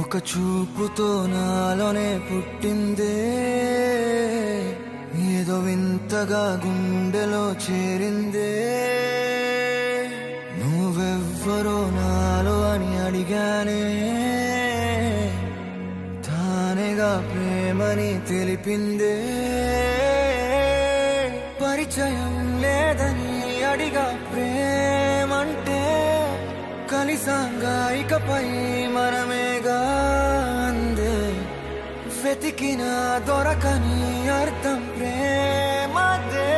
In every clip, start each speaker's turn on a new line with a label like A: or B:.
A: ఒక చూపుతో నాలోనే పుట్టిందే, ఏదో వింతగా గుండెలో చేరిందే. నువ్వెవ్వరో నాలో అని అడిగానే, తానేగా ప్రేమని తెలిపిందే. పరిచయం లేదని అడిగా ప్రేమంటే, కలిసాంగా ఇకపై మనమేగా అందే. వెతికినా దొరకని అర్థం ప్రేమదే,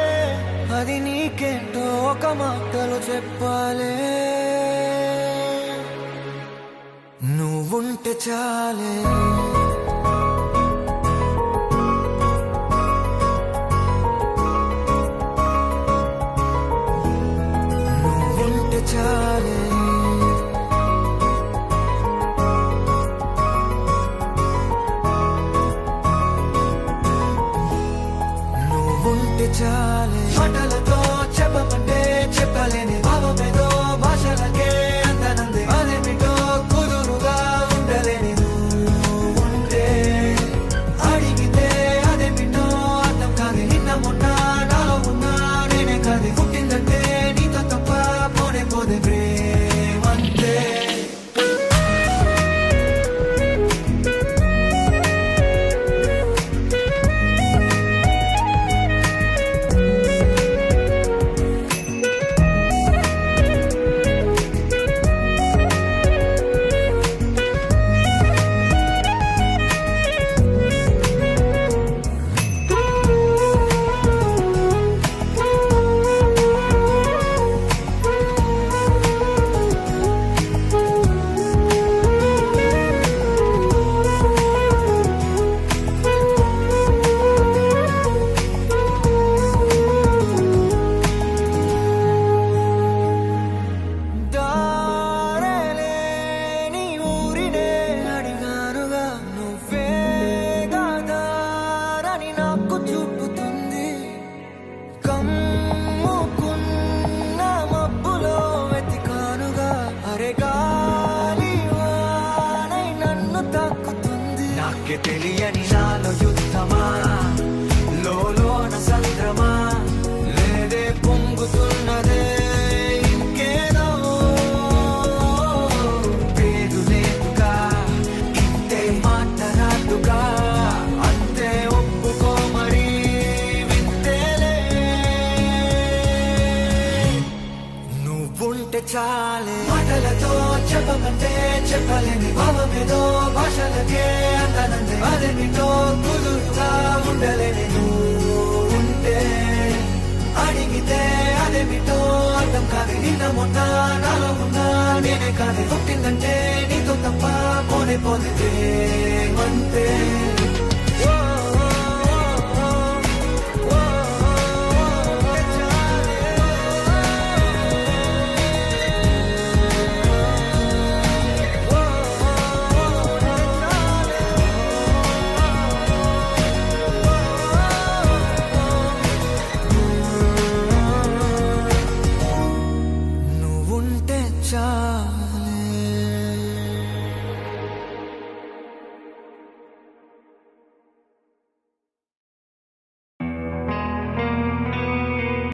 A: అది నీకేంటో ఒక మాటలో చెప్పాలే. నువ్వుంటే చాలే, నువ్వుంటే చాలే, నువ్వుంటే చాలే. మాటలతో చెప్పమంటే చెప్పలేని భావమేదో భాషలకే అందనందే. అదేమిటో కుదురుగా ఉండలేని నువ్వుంటే, అడిగితే అదేమిటో అర్థం కాదు. నిన్న మొన్న నాలో ఉన్నా నేనే కాదు. పుట్టిందంటే నీతో తప్ప పోనే పోదే ప్రేమంతే. తెలియని నాలో యుద్ధమా, లోన సంద్రమా, లేదే పొంగుతున్నదే ఇంకేదో. పేరు లేదుగా, ఇంతే మాట్లాడుగా, అంతే ఒప్పుకో మరి వింతేలే. నువ్వుంటే చాలే, మాటలతో చెప్పమంటే చెప్పలేని భావమేదో భాషలకే అందనందే. అదేమిటో కుదురుగా ఉండలేని నువ్వుంటే, అడిగితే అదేమిటో అర్థం కాదు. నిన్న మొన్న నాలో ఉన్నా నేనే కాదు. పుట్టిందంటే నీతో తప్ప పోనే పోతే ప్రేమంతే.